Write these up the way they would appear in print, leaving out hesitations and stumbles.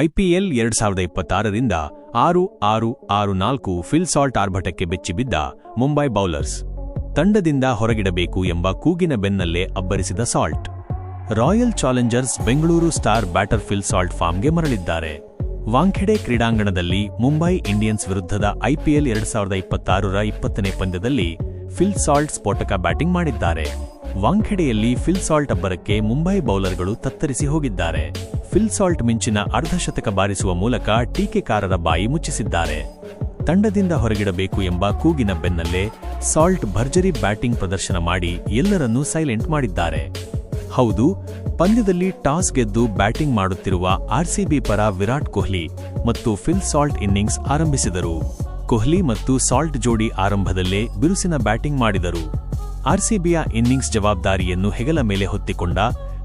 IPL 2026ರಿಂದ 6-6-6-4 Phil Salt ಆರ್ಭಟಕ್ಕೆ ಬೆಚ್ಚಿಬಿದ್ದ ಮುಂಬೈ ಬೌಲರ್ಸ್ ತಂಡದಿಂದ ಹೊರಗಿಡಬೇಕು ಎಂಬ ಕೂಗಿನ ಬೆನ್ನಲ್ಲೇ ಅಬ್ಬರಿಸಿದ Salt. Royal Challengers Bengaluru star batter Phil Salt ಫಾರ್ಮ್ಗೆ ಮರಳಿದ್ದಾರೆ. ವಾಂಖೆಡೆ ಕ್ರೀಡಾಂಗಣದಲ್ಲಿ ಮುಂಬೈ ಇಂಡಿಯನ್ಸ್ ವಿರುದ್ಧದ ಐಪಿಎಲ್ 2026ರ 20ನೇ ಪಂದ್ಯದಲ್ಲಿ ಫಿಲ್ ಸಾಲ್ಟ್ ಸ್ಫೋಟಕ ಬ್ಯಾಟಿಂಗ್ ಮಾಡಿದ್ದಾರೆ. ವಾಂಖೆಡೆಯಲ್ಲಿ ಫಿಲ್ ಸಾಲ್ಟ್ ಅಬ್ಬರಕ್ಕೆ ಮುಂಬೈ ಬೌಲರ್ಗಳು ತತ್ತರಿಸಿ ಹೋಗಿದ್ದಾರೆ. ಫಿಲ್ ಸಾಲ್ಟ್ ಮಿಂಚಿನ ಅರ್ಧಶತಕ ಬಾರಿಸುವ ಮೂಲಕ ಟೀಕೆಕಾರರ ಬಾಯಿ ಮುಚ್ಚಿಸಿದ್ದಾರೆ. ತಂಡದಿಂದ ಹೊರಗಿಡಬೇಕು ಎಂಬ ಕೂಗಿನ ಬೆನ್ನಲ್ಲೇ ಸಾಲ್ಟ್ ಭರ್ಜರಿ ಬ್ಯಾಟಿಂಗ್ ಪ್ರದರ್ಶನ ಮಾಡಿ ಎಲ್ಲರನ್ನೂ ಸೈಲೆಂಟ್ ಮಾಡಿದ್ದಾರೆ. ಹೌದು, ಪಂದ್ಯದಲ್ಲಿ ಟಾಸ್ ಗೆದ್ದು ಬ್ಯಾಟಿಂಗ್ ಮಾಡುತ್ತಿರುವ ಆರ್ಸಿಬಿ ಪರ ವಿರಾಟ್ ಕೊಹ್ಲಿ ಮತ್ತು ಫಿಲ್ ಸಾಲ್ಟ್ ಇನ್ನಿಂಗ್ಸ್ ಆರಂಭಿಸಿದರು. ಕೊಹ್ಲಿ ಮತ್ತು ಸಾಲ್ಟ್ ಜೋಡಿ ಆರಂಭದಲ್ಲೇ ಬಿರುಸಿನ ಬ್ಯಾಟಿಂಗ್ ಮಾಡಿದರು. ಆರ್ಸಿಬಿಯ ಇನ್ನಿಂಗ್ಸ್ ಜವಾಬ್ದಾರಿಯನ್ನು ಹೆಗಲ ಮೇಲೆ ಹೊತ್ತಿಕೊಂಡ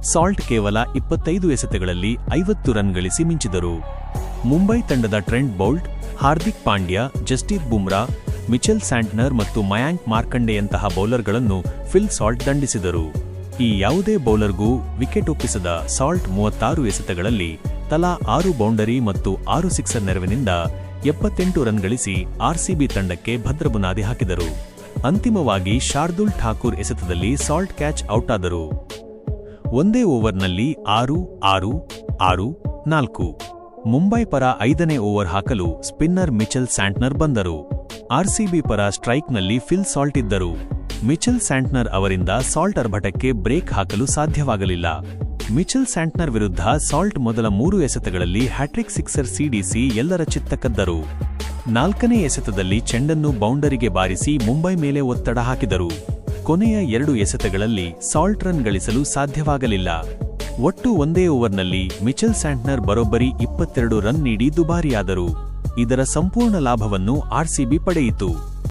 ಸಾಲ್ಟ್ ಕೇವಲ 25 ಎಸೆತಗಳಲ್ಲಿ 50 ರನ್ ಗಳಿಸಿ ಮಿಂಚಿದರು. ಮುಂಬೈ ತಂಡದ Trent Boult, Hardik Pandya, Jasprit Bumrah, Mitchell Santner ಮತ್ತು ಮಯಾಂಕ್ ಮಾರ್ಕಂಡೆಯಂತಹ ಬೌಲರ್ಗಳನ್ನು ಫಿಲ್ ಸಾಲ್ಟ್ ದಂಡಿಸಿದರು. ಈ ಯಾವುದೇ ಬೌಲರ್ಗೂ ವಿಕೆಟ್ ಒಪ್ಪಿಸದ ಸಾಲ್ಟ್ 36 ಎಸೆತಗಳಲ್ಲಿ ತಲಾ 6 ಬೌಂಡರಿ ಮತ್ತು 6 ಸಿಕ್ಸರ್ ನೆರವಿನಿಂದ 78 ರನ್ ಗಳಿಸಿ ಆರ್ಸಿಬಿ ತಂಡಕ್ಕೆ ಭದ್ರ ಬುನಾದಿ ಹಾಕಿದರು. ಅಂತಿಮವಾಗಿ ಶಾರ್ದುಲ್ ಠಾಕೂರ್ ಎಸೆತದಲ್ಲಿ ಸಾಲ್ಟ್ ಕ್ಯಾಚ್ ಔಟ್ ಆದರು. ಒಂದೇ ಓವರ್ನಲ್ಲಿ 6-6-6-4 ಮುಂಬೈ ಪರ 5ನೇ ಓವರ್ ಹಾಕಲು ಸ್ಪಿನ್ನರ್ ಮಿಚೆಲ್ ಸ್ಯಾಂಟ್ನರ್ ಬಂದರು. ಆರ್ಸಿಬಿ ಪರ ಸ್ಟ್ರೈಕ್ನಲ್ಲಿ ಫಿಲ್ ಸಾಲ್ಟ್ ಇದ್ದರು. ಮಿಚೆಲ್ ಸ್ಯಾಂಟ್ನರ್ ಅವರಿಂದ ಸಾಲ್ಟ್ ಆರ್ಭಟಕ್ಕೆ ಬ್ರೇಕ್ ಹಾಕಲು ಸಾಧ್ಯವಾಗಲಿಲ್ಲ. ಮಿಚೆಲ್ ಸ್ಯಾಂಟ್ನರ್ ವಿರುದ್ಧ ಸಾಲ್ಟ್ ಮೊದಲ 3 ಎಸೆತಗಳಲ್ಲಿ ಹ್ಯಾಟ್ರಿಕ್ ಸಿಕ್ಸರ್ ಸಿಡಿಸಿ ಎಲ್ಲರ ಚಿತ್ತ ಕದ್ದರು. 4ನೇ ಎಸೆತದಲ್ಲಿ ಚೆಂಡನ್ನು ಬೌಂಡರಿಗೆ ಬಾರಿಸಿ ಮುಂಬೈ ಮೇಲೆ ಒತ್ತಡ ಹಾಕಿದರು. ಕೊನೆಯ 2 ಎಸೆತಗಳಲ್ಲಿ ಸಾಲ್ಟ್ ರನ್ ಗಳಿಸಲು ಸಾಧ್ಯವಾಗಲಿಲ್ಲ. ಒಟ್ಟು ಒಂದೇ ಓವರ್ನಲ್ಲಿ ಮಿಚೆಲ್ ಸ್ಯಾಂಟ್ನರ್ ಬರೋಬ್ಬರಿ 22 ರನ್ ನೀಡಿ ದುಬಾರಿಯಾದರು. ಇದರ ಸಂಪೂರ್ಣ ಲಾಭವನ್ನು ಆರ್ಸಿಬಿ ಪಡೆಯಿತು.